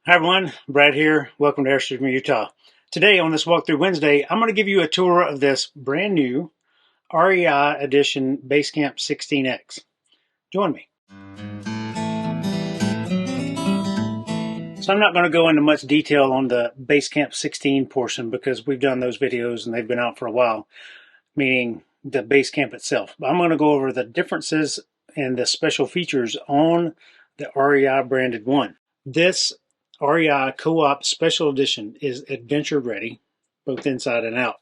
Hi everyone, Brad here. Welcome to Airstream, Utah. Today on this Walkthrough Wednesday, I'm going to give you a tour of this brand new REI Edition Basecamp 16X. Join me. So I'm not going to go into much detail on the Basecamp 16 portion because we've done those videos and they've been out for a while, meaning the Basecamp itself. But I'm going to go over the differences and the special features on the REI branded one. This REI Co-op Special Edition is adventure ready, both inside and out.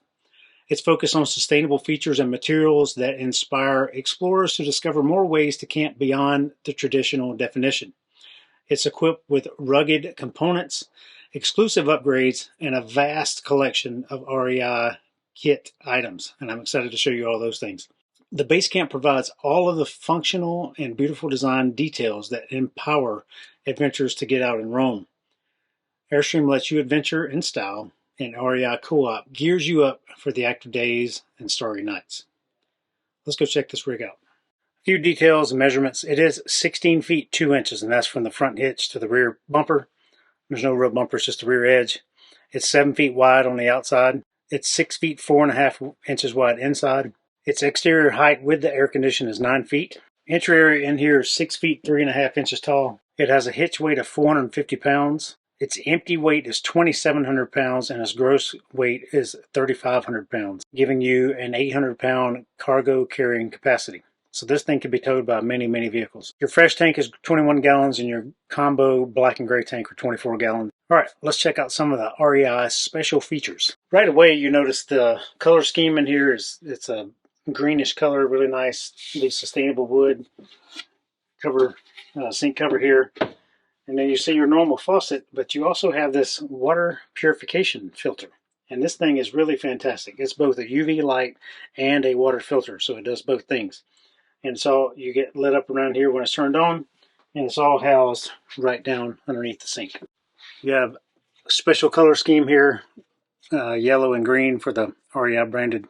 It's focused on sustainable features and materials that inspire explorers to discover more ways to camp beyond the traditional definition. It's equipped with rugged components, exclusive upgrades, and a vast collection of REI kit items. And I'm excited to show you all those things. The Basecamp provides all of the functional and beautiful design details that empower adventurers to get out and roam. Airstream lets you adventure in style, and REI Co-op gears you up for the active days and starry nights. Let's go check this rig out. A few details and measurements. It is 16 feet 2 inches, and that's from the front hitch to the rear bumper. There's no real bumper, it's just the rear edge. It's 7 feet wide on the outside. It's 6 feet 4.5 inches wide inside. Its exterior height with the air condition is 9 feet. Entry area in here is 6 feet 3.5 inches tall. It has a hitch weight of 450 pounds. Its empty weight is 2,700 pounds and its gross weight is 3,500 pounds, giving you an 800-pound cargo carrying capacity. So this thing can be towed by many, many vehicles. Your fresh tank is 21 gallons and your combo black and gray tank are 24 gallons. All right, let's check out some of the REI special features. Right away, you notice the color scheme in here it's a greenish color, really nice, really sustainable wood cover, sink cover here. And then you see your normal faucet, but you also have this water purification filter. And this thing is really fantastic. It's both a UV light and a water filter, so it does both things. And so you get lit up around here when it's turned on, and it's all housed right down underneath the sink. You have a special color scheme here, yellow and green for the REI branded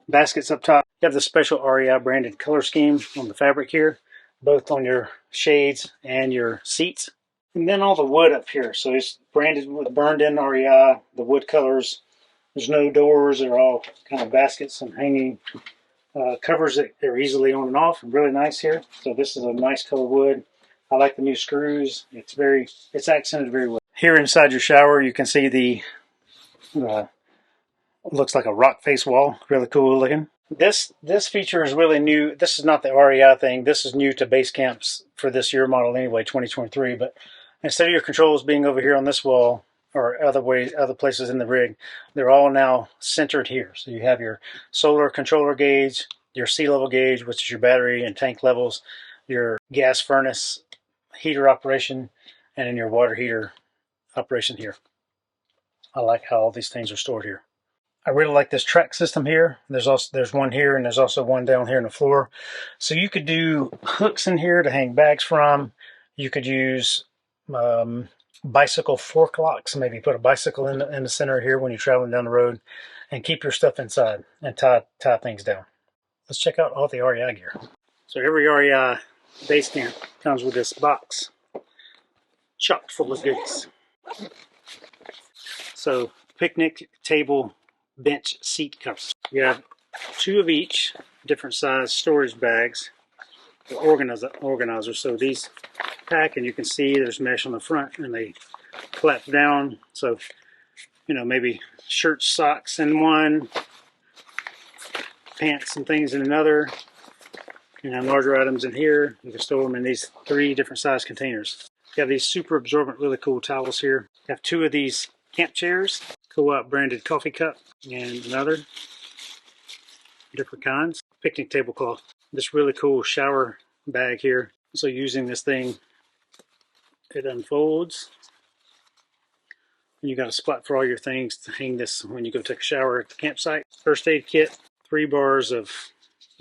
baskets up top. You have the special REI branded color scheme on the fabric here, both on your shades and your seats. And then all the wood up here. So it's branded with burned in REI, the wood colors. There's no doors. They're all kind of baskets and hanging covers that are easily on and off. Really nice here. So this is a nice color wood. I like the new screws. It's accented very well. Here inside your shower, you can see the looks like a rock face wall. Really cool looking. This feature is really new. This is not the REI thing. This is new to Basecamps for this year model anyway, 2023. But instead of your controls being over here on this wall or other places in the rig, they're all now centered here. So you have your solar controller gauge, your sea level gauge, which is your battery and tank levels, your gas furnace heater operation, and then your water heater operation here. I like how all these things are stored here. I really like this track system here. There's one here and there's also one down here on the floor. So you could do hooks in here to hang bags from. You could use bicycle fork locks, maybe put a bicycle in the center here when you're traveling down the road, and keep your stuff inside and tie things down. Let's check out all the REI gear. So every REI Basecamp comes with this box chock full of goodies. So picnic table, bench, seat covers. You have 2 of each, different size storage bags, the organizers. So these pack, and you can see there's mesh on the front, and they flap down. So, you know, maybe shirts, socks in one, pants and things in another. You have larger items in here. You can store them in these 3 different size containers. You have these super absorbent, really cool towels here. You have 2 of these camp chairs, Co-op branded coffee cup, and another, different kinds. Picnic tablecloth. This really cool shower bag here. So using this thing, it unfolds. And you got a spot for all your things to hang this when you go take a shower at the campsite. First aid kit, 3 bars of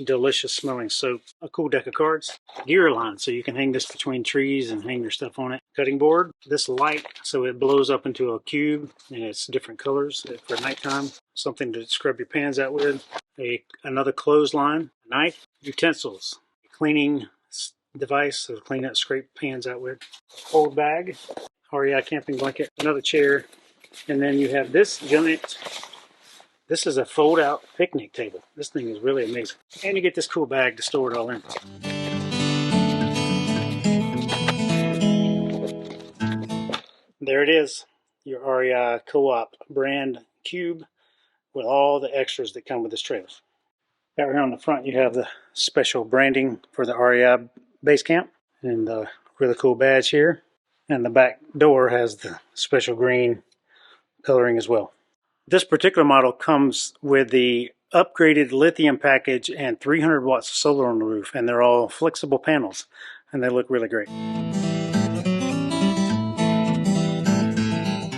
delicious smelling soap, a cool deck of cards, gear line so you can hang this between trees and hang your stuff on it, cutting board, this light so it blows up into a cube and it's different colors for nighttime, something to scrub your pans out with, another clothesline, knife, utensils, cleaning device to clean up scrape pans out with, cold bag, REI camping blanket, another chair, and then you have this giant, this is a fold out picnic table. This thing is really amazing. And you get this cool bag to store it all in. There it is, your REI Co-op brand cube with all the extras that come with this trailer. Out here on the front you have the special branding for the REI Basecamp and the really cool badge here. And the back door has the special green coloring as well. This particular model comes with the upgraded lithium package and 300 watts of solar on the roof, and they're all flexible panels and they look really great.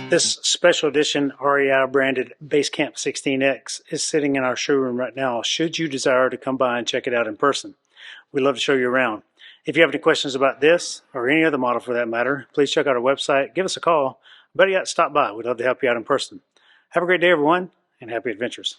This special edition REI branded Basecamp 16X is sitting in our showroom right now should you desire to come by and check it out in person. We'd love to show you around. If you have any questions about this or any other model for that matter, please check out our website, give us a call, better yet stop by. We'd love to help you out in person. Have a great day everyone and happy adventures.